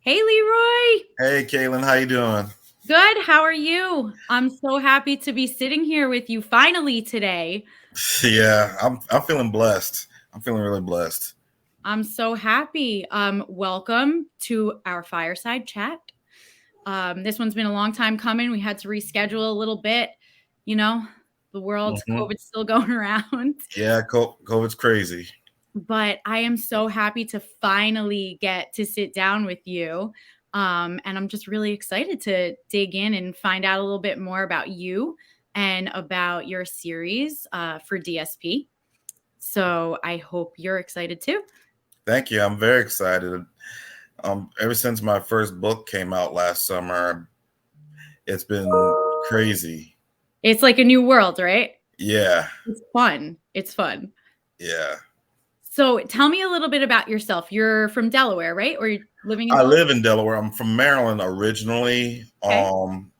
Hey, Leroy. Hey, Kaitlyn, how you doing? Good. How are you? I'm so happy to be sitting here with you finally today. Yeah, I'm feeling blessed. I'm feeling really blessed. I'm so happy. Welcome to our fireside chat. This one's been a long time coming. We had to reschedule a little bit. You know, the world's Hmm. COVID's still going around. Yeah, COVID's crazy. But I am so happy to finally get to sit down with you. And I'm just really excited to dig in and find out a little bit more about you and about your series for DSP. So I hope you're excited too. Thank you. I'm very excited. Ever since my first book came out last summer, it's been crazy. It's like a new world, right? Yeah, It's fun. It's fun. yeah. So tell me a little bit about yourself. You're from Delaware, right? Or you're living in I Delaware? live in Delaware. I'm from Maryland originally. Okay.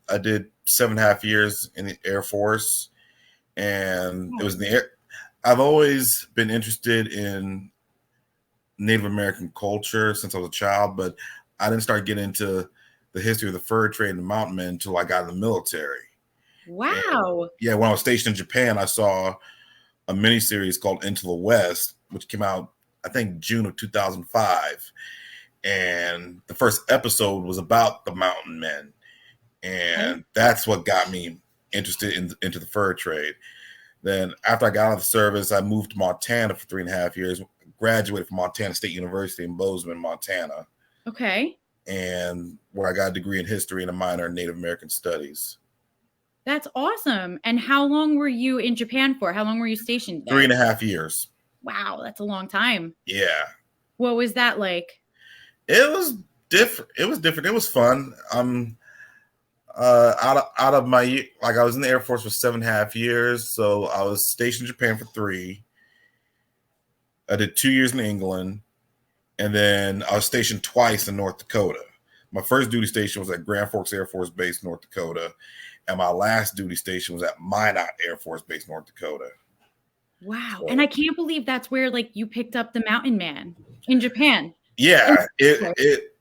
I did 7.5 years in the Air Force, and it was in the air. I've always been interested in Native American culture since I was a child, but I didn't start getting into the history of the fur trade and the mountain men until I got in the military. And Wow. yeah, when I was stationed in Japan, I saw a miniseries called Into the West, which came out, I think, June of 2005. And the first episode was about the mountain men. Okay. And that's what got me interested into the fur trade. Then after I got out of the service, I moved to Montana for 3.5 years, graduated from Montana State University in Bozeman, Montana, Okay. and where I got a degree in history and a minor in Native American studies. That's awesome. And how long were you in Japan for? How long were you stationed Three there? and a half years. Wow, that's a long time. Yeah. What was that like? It was different. It was different. It was fun. Out of my, like, I was in the Air Force for 7.5 years, so I was stationed in Japan for 3. I did 2 years in England, and then I was stationed twice in North Dakota. My first duty station was at Grand Forks Air Force Base, North Dakota, and my last duty station was at Minot Air Force Base, North Dakota. Wow. And I So can't believe that's where like you picked up the Mountain Man in Japan. In- yeah, it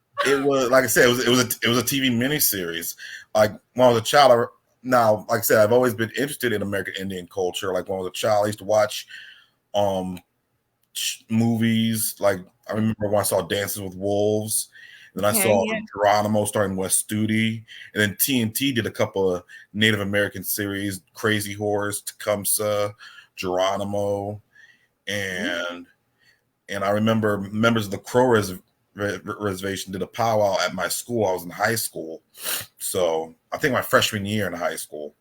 was, like I said, it was a TV miniseries. Like when I was a child, now, like I said, I've always been interested in American Indian culture. Like when I was a child, I used to watch um movies. Like I remember when I saw Dances with Wolves. Then I Okay, saw yeah. Geronimo starring Wes Studi, and then TNT did a couple of Native American series: Crazy Horse, Tecumseh, Geronimo, and I remember members of the Crow Reservation did a powwow at my school. I was in high school, so I think my freshman year in high school.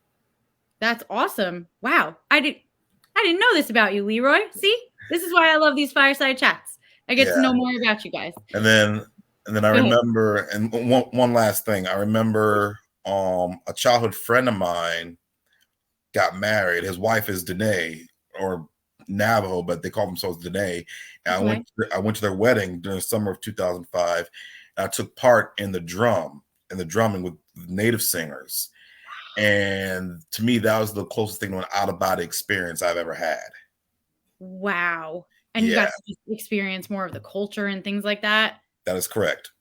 That's awesome. Wow. I didn't know this about you, Leroy. See? This is why I love these fireside chats. I get to know Yeah, more about you guys. and then I Go ahead. remember, and one last thing, I remember a childhood friend of mine got married. His wife is Dene, or Navajo, but they call themselves Dene. And Okay. I went to their wedding during the summer of 2005. And I took part in the drumming with native singers. And to me, that was the closest thing to an out of body experience I've ever had. Wow. And you Yeah, got to just experience more of the culture and things like that. that is correct.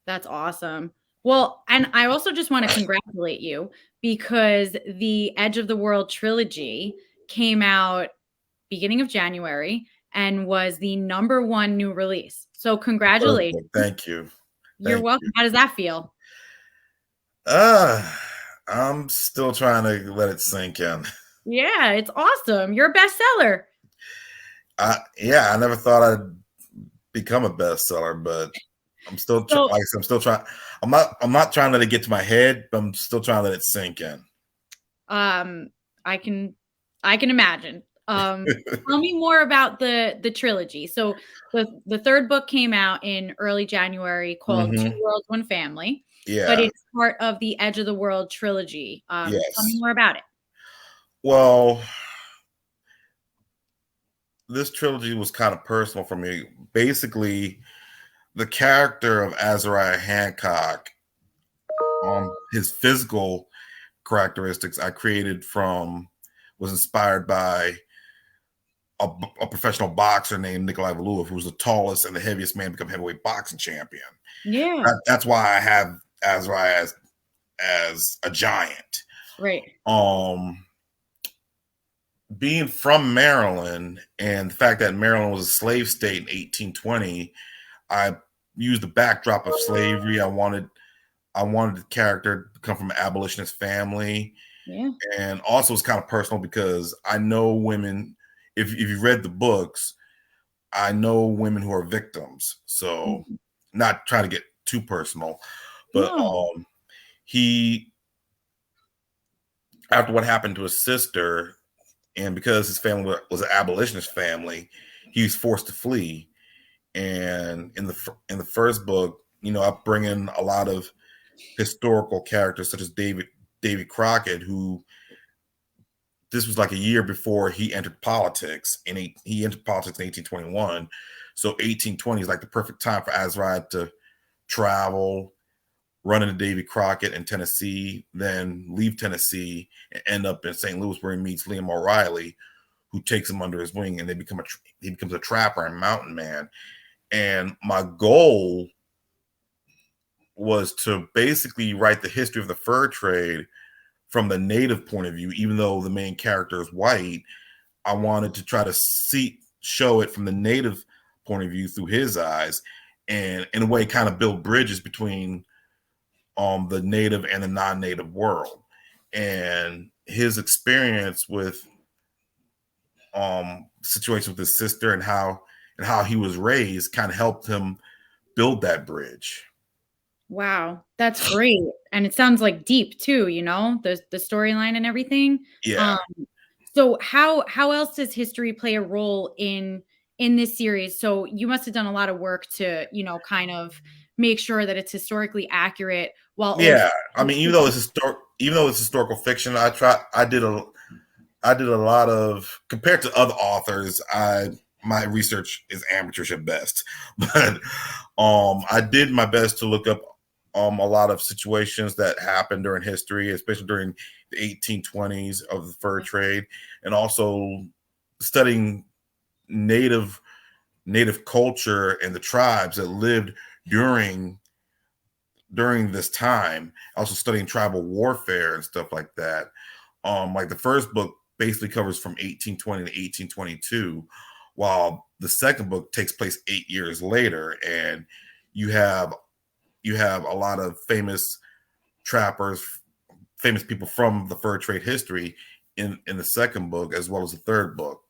That's awesome. Well, and I also just want to congratulate you because the Edge of the World trilogy came out beginning of January and was the number one new release. So congratulations. Perfect. Thank you. You're Thank you. welcome. How does that feel? Uh, I'm still trying to let it sink in. Yeah, it's awesome. You're a bestseller. Yeah, I never thought I'd become a bestseller, but So, like I said, I'm still trying. I'm not trying to let it get to my head, but I'm still trying to let it sink in. um, I can, I can imagine. Tell me more about the trilogy. So, the third book came out in early January called Two Hmm. Worlds, One Family, but Yeah. it's part of the Edge of the World trilogy. Tell me Yes. more about it. Well, this trilogy was kind of personal for me. Basically, the character of Azariah Hancock, his physical characteristics I created from was inspired by a professional boxer named Nikolai Valuev, who was the tallest and the heaviest man to become heavyweight boxing champion. Yeah. That's why I have Azariah as a giant. Right. Being from Maryland and the fact that Maryland was a slave state in 1820, I used the backdrop of slavery. I wanted the character to come from an abolitionist family. Yeah. And also it's kind of personal because I know women, if you read the books, I know women who are victims. So not trying to get too personal, but No. he, after what happened to his sister, and because his family was an abolitionist family, he was forced to flee. And in the first book, I bring in a lot of historical characters such as Davy Crockett, who this was like a year before he entered politics, and he entered politics in 1821. So 1820 is like the perfect time for Azariah to travel, run into Davy Crockett in Tennessee, then leave Tennessee and end up in St. Louis, where he meets Liam O'Reilly, who takes him under his wing, and he becomes a trapper and mountain man. And my goal was to basically write the history of the fur trade from the native point of view. Even though the main character is white, I wanted to try to show it from the native point of view through his eyes, and in a way kind of build bridges between the native and the non-native world. And his experience with situation with his sister and how he was raised kind of helped him build that bridge. Wow, that's great. And it sounds like deep too, the storyline and everything. Yeah. Um, so how else does history play a role in this series? So you must have done a lot of work to, kind of make sure that it's historically accurate while also Yeah. I mean, even though it's historical fiction, I did a lot of, compared to other authors, my research is amateurish at best. But I did my best to look up a lot of situations that happened during history, especially during the 1820s of the fur trade, and also studying native culture and the tribes that lived during this time. Also studying tribal warfare and stuff like that. Like the first book basically covers from 1820 to 1822, while the second book takes place 8 years later, and you have a lot of famous trappers, famous people from the fur trade history in the second book as well as the third book.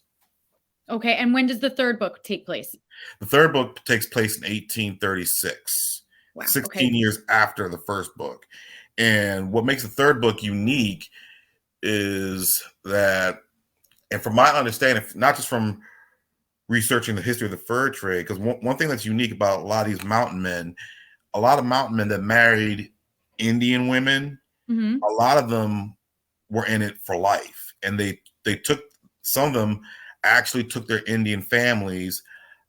Okay, and when does the third book take place? The third book takes place in 1836. Wow. 16 years after the first book. And what makes the third book unique is that, and from my understanding, not just from researching the history of the fur trade, because one thing that's unique about a lot of mountain men that married Indian women, a lot of them were in it for life. And they took, some of them actually took their Indian families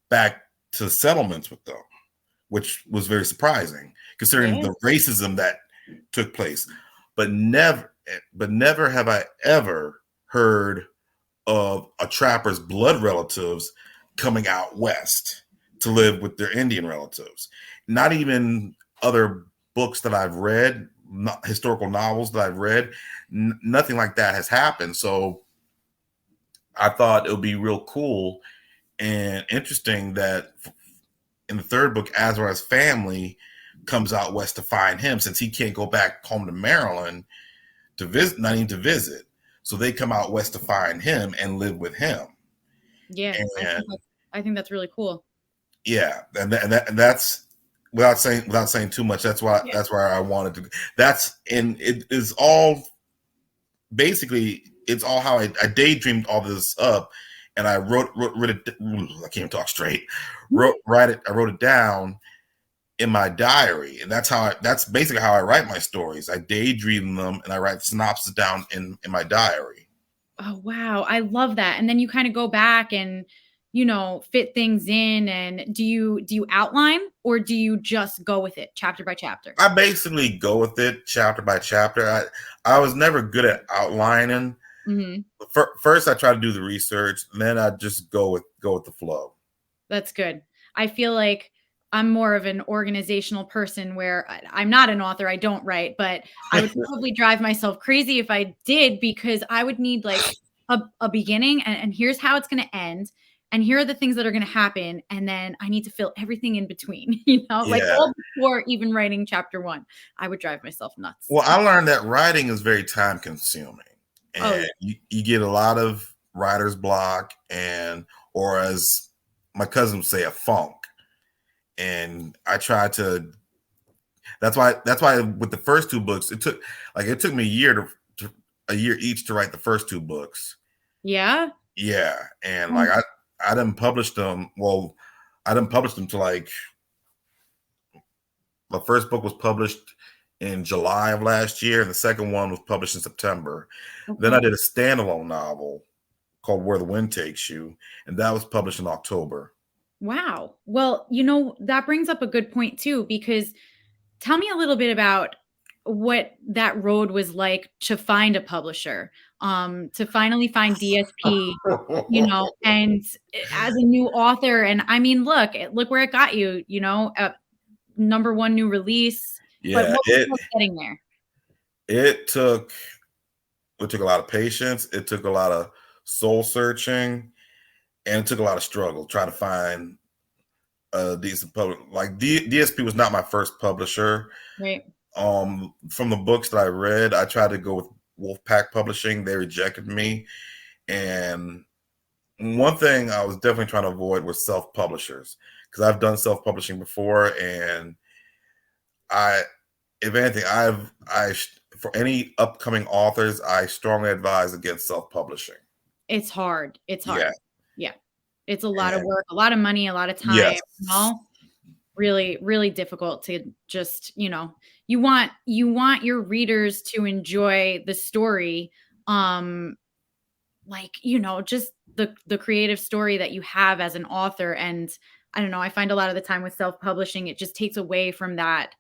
back to settlements with them, which was very surprising considering the racism that took place. But never have I ever heard of a trapper's blood relatives coming out west to live with their Indian relatives. Not even other books that I've read, historical novels that I've read, nothing like that has happened. So I thought it would be real cool and interesting that in the third book, Azariah's family comes out west to find him, since he can't go back home to Maryland to visit, not even to visit. So they come out west to find him and live with him. Yeah, and I think that's really cool. Yeah, and that's without saying too much. That's why I wanted to. It is all basically, it's all how I daydreamed all this up, and I wrote it. I can't even talk straight. I wrote it down in my diary, and that's basically how I write my stories. I daydream them and I write synopsis down in my diary. Oh wow, I love that. And then you kind of go back and fit things in. And do you outline, or do you just go with it chapter by chapter? I basically go with it chapter by chapter. I was never good at outlining. Mhm. First, I try to do the research, and then I just go with the flow. That's good. I feel like I'm more of an organizational person where I'm not an author, I don't write, but I would probably drive myself crazy if I did because I would need like a beginning and here's how it's going to end. And here are the things that are going to happen. And then I need to fill everything in between, like Yeah. all before even writing chapter one. I would drive myself nuts. Well, I learned that writing is very time consuming, Oh, and yeah. you get a lot of writer's block, and or as my cousin would say, a funk. And I try to. That's why with the first two books, it took me a year each to write the first two books. Yeah. Yeah, and Um, I didn't publish them. Well, I didn't publish them till like the first book was published in July of last year, and the second one was published in September. Then I okay. did a standalone novel called Where the Wind Takes You, and that was published in October. Wow. Well, that brings up a good point too, because tell me a little bit about what that road was like to find a publisher, to finally find DSP, and as a new author. And I mean, look where it got you, number one new release. But Yeah, what was it like getting there? it took it took a lot of patience. It took a lot of soul searching, and it took a lot of struggle trying to find a decent public. Like DSP was not my first publisher. Right. From the books that I read, I tried to go with Wolfpack Publishing. They rejected me, and one thing I was definitely trying to avoid was self publishers because I've done self publishing before, and I, if anything, for any upcoming authors, I strongly advise against self publishing. It's hard. It's Yeah, hard. Yeah. It's a lot of and work, a lot of money, a lot of time, yes, really really difficult to just you want your readers to enjoy the story, like just the creative story that you have as an author. And I don't know, I find a lot of the time with self-publishing it just takes away from that,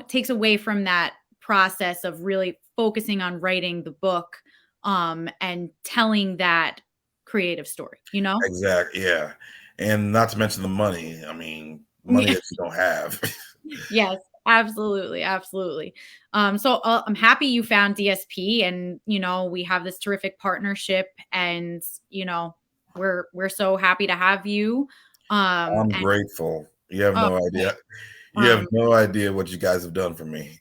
takes away from that process of really focusing on writing the book, and telling that creative story. exactly, yeah, and not to mention the money. I mean, money Yeah. that you don't have. Yes, absolutely, absolutely. So I'm happy you found DSP, and we have this terrific partnership, and we're so happy to have you. I'm And grateful. You have oh, no idea. You have um, no idea what you guys have done for me.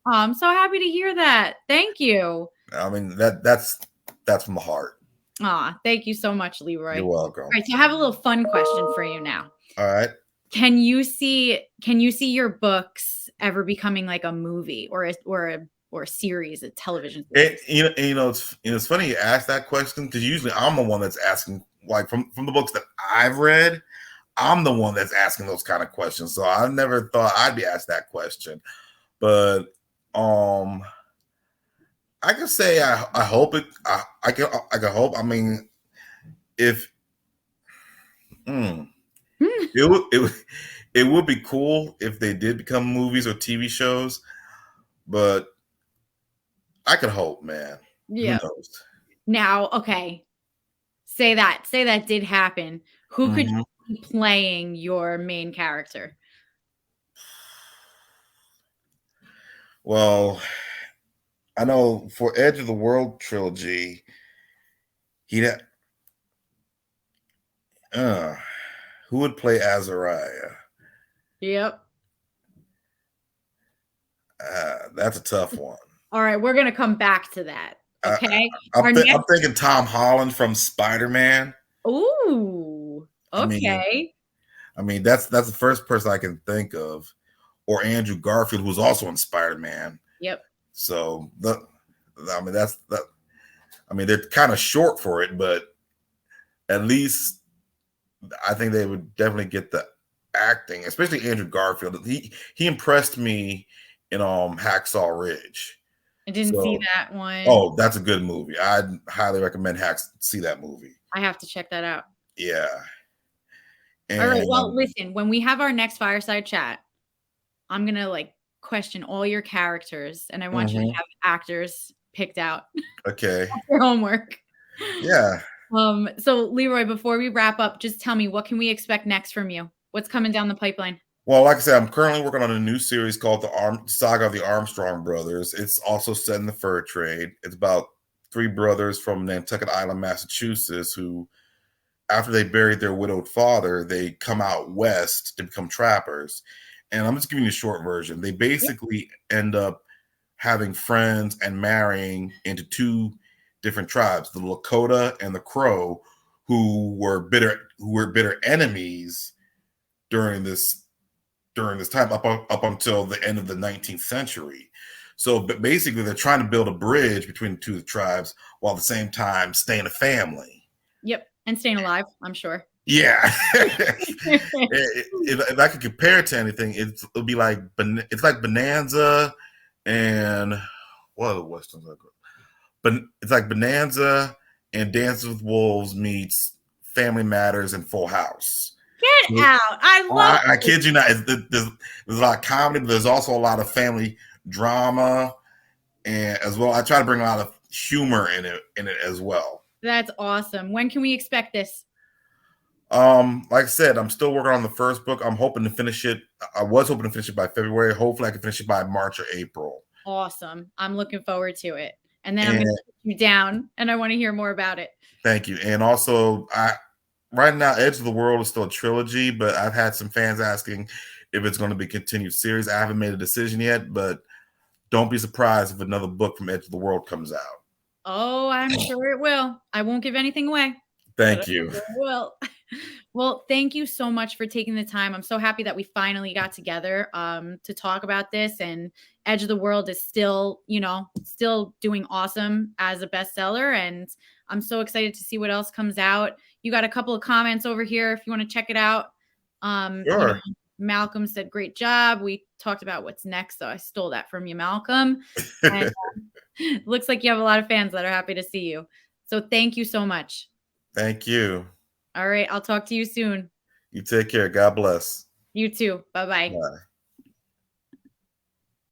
I'm so happy to hear that. Thank you. I mean that's from the heart. Thank you so much, Leroy. You're All welcome. right, so I have a little fun question for you now. All right. Can you see your books ever becoming like a movie or a series, a television series? It's funny you ask that question because usually I'm the one that's asking, like from the books that I've read, I'm the one that's asking those kind of questions. So I never thought I'd be asked that question. But um I can say I hope it I can hope. I mean, if mm, Hmm, it would be cool if they did become movies or TV shows, but I could hope, man. Who yeah. knows? Now, okay. Say that did happen. Who could Mhm. you be playing your main character? Well, I know for Edge of the World trilogy, he'd ha- uh, who would play Azariah? Yep. That's a tough one. All right, we're gonna come back to that. I, Okay. I'm, Our I'm next thinking Tom Holland from Spider-Man. Ooh, I mean, okay. that's the first person I can think of, or Andrew Garfield, who's also in Spider-Man. Yep. So I mean, that's that. I mean, they're kind of short for it, but at least I think they would definitely get the acting, especially Andrew Garfield. He impressed me in Hacksaw Ridge. I didn't see So, that one. oh, that's a good movie. I'd highly recommend see that movie. I have to check that out. Yeah, All right. Well, and listen, when we have our next fireside chat, I'm gonna like question all your characters, and I want you to mhm. have actors picked out. Okay. That's your homework. Yeah. So LeRoy, before we wrap up, just tell me, what can we expect next from you? What's coming down the pipeline? Well, like I said, I'm currently working on a new series called the Saga of the Armstrong Brothers. It's also set in the fur trade. It's about three brothers from Nantucket Island, Massachusetts, who, after they buried their widowed father, they come out west to become trappers. And I'm just giving you a short version. They basically end up having friends and marrying into two different tribes, the Lakota and the Crow, who were bitter enemies during this time up until the end of the 19th century. So but basically they're trying to build a bridge between the two tribes while at the same time staying a family. Yep. And staying alive, I'm sure. Yeah. if I could compare it to anything, it'll be like it's like Bonanza and what other westerns are good? But it's like Bonanza and Dances with Wolves meets Family Matters and Full House. Get out. I kid you not. There's a lot of comedy, but there's also a lot of family drama, and as well, I try to bring a lot of humor in it as well. That's awesome. When can we expect this? Like I said, I'm still working on the first book. I'm hoping to finish it. I was hoping to finish it by February. Hopefully, I can finish it by March or April. Awesome. I'm looking forward to it. And then I'm going to put you down, and I want to hear more about it. Thank you. And also, right now, Edge of the World is still a trilogy, but I've had some fans asking if it's going to be a continued series. I haven't made a decision yet, but don't be surprised if another book from Edge of the World comes out. Oh, I'm sure it will. I won't give anything away. Thank you. Well, thank you so much for taking the time. I'm so happy that we finally got together to talk about this. And Edge of the World is still, still doing awesome as a bestseller. And I'm so excited to see what else comes out. You got a couple of comments over here if you want to check it out. Sure. Malcolm said, great job. We talked about what's next, so I stole that from you, Malcolm. And, looks like you have a lot of fans that are happy to see you. So thank you so much. Thank you. All right. I'll talk to you soon. You take care. God bless. You too. Bye-bye. Bye.